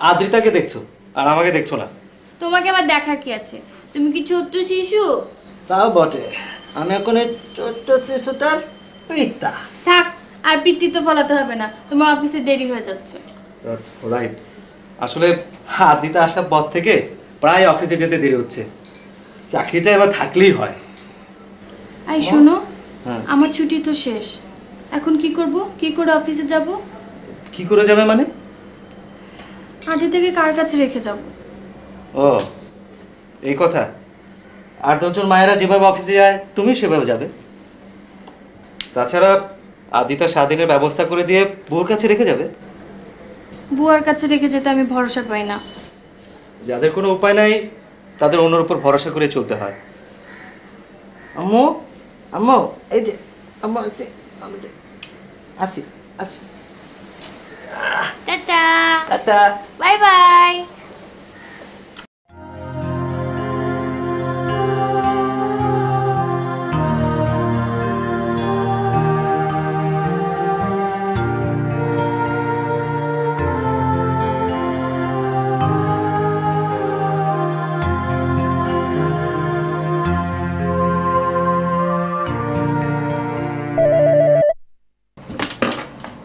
আদ্রিতাকে দেখছো আর আমাকে দেখছো না। তোমাকে আবার দেখার কি আছে? তুমি কি ছোট্ট শিশু? তাও বটে, আমি এখন এই ছোট্ট শিশুটার পিতা। থাক, আর পিতৃ তো ফলাতে হবে না, তোমার অফিসে দেরি হয়ে যাচ্ছে। রাইট, আসলে আদ্রিতা আসার পর থেকে প্রায় অফিসে যেতে দেরি হচ্ছে। চাকরিটা এবার থাকলেই হয়। এই শোনো, হ্যাঁ। আমার ছুটি তো শেষ, এখন কি করব? কি করে অফিসে যাব? কি করে যাবে মানে? আগে থেকে কার কাছে রেখে যাব? ও এই কথা। আর 10 জন মায়েরা যেভাবে অফিসে যায় তুমি সেভাবে যাবে। তাছাড়া আদিতা স্বাধীনের ব্যবস্থা করে দিয়ে বউর কাছে রেখে যাবে। বুয়ার কাছে রেখে যেতে আমি ভরসা পাই না। যাদের কোনো উপায় নাই তাদের অন্যের উপর ভরসা করে চলতে হয়। আম্মু, আম্মু, এই যে আম্মু আসি, আসি আসি। Tata, tata. Bye bye.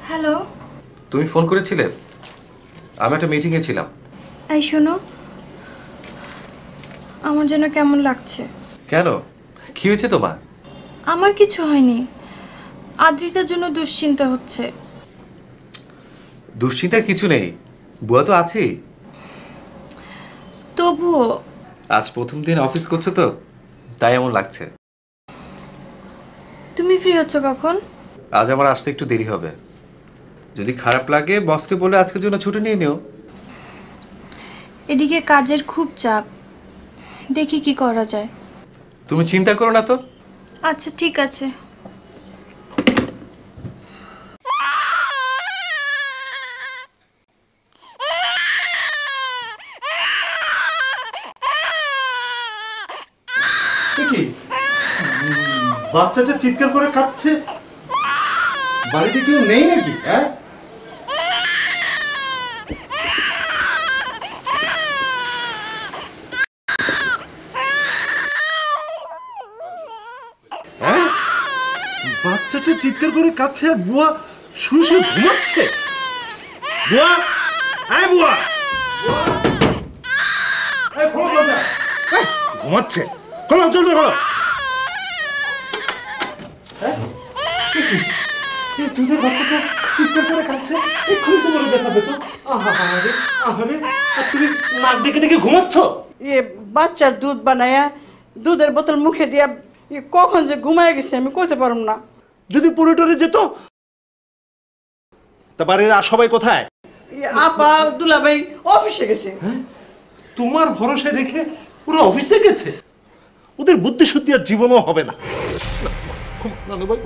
Hello. তুমি ফোন করেছিলে? আমি একটা মিটিংয়ে ছিলাম। এই শোনো, আমার যেন কেমন লাগছে। কেন, কি হয়েছে তোমার? আমার কিছু হয়নি, আদ্রিতার জন্য দুশ্চিন্তা হচ্ছে। দুশ্চিন্তার কিছু নেই, বুয়া তো আছেই। তবুও। আজ প্রথম দিন অফিস করছো তো, তাই এমন লাগছে। তুমি ফ্রি হচ্ছ কখন? আজ আমার আসতে একটু দেরি হবে। যদি খারাপ লাগে বসকে বলে আজকের জন্য ছুটি নিয়ে নিও। এদিকে কাজের খুব চাপ, দেখি কি করা যায়। তুমি চিন্তা করো না তো। আচ্ছা ঠিক আছে। কি বাচ্চাটা চিৎকার করে কাঁদছে? বাড়িতে কেউ নেই নাকি? হ্যাঁ, বাচ্চাটা চিৎকার করে কাঁদছে আর বুয়া শুয়ে শুয়ে ঘুমাচ্ছে। বুয়া, এই বুয়া, এই খোলো দরজা। এই, ঘুমাচ্ছে, খোলো, জলদি খোলো। দুধের বাচ্চাটা চিৎকার করে কাঁদছে, এক্ষুনি তো বলে দেখাবে তো। আহারে আহারে, আর তুমি নাক ডেকে ডেকে ঘুমাচ্ছ? বাচ্চার দুধ বানায়া দুধের বোতল মুখে দিয়া কখন যে ঘুমায় গেছে আমি কইতে পারুম না। যদি পুরোটরে যেত। তা বাড়ির আর সবাই কোথায়? আপা দুলাভাই অফিসে গেছে। তোমার ভরসা রেখে পুরো অফিসে গেছে? ওদের বুদ্ধি শুদ্ধি আর জীবনও হবে না। নানু ভাই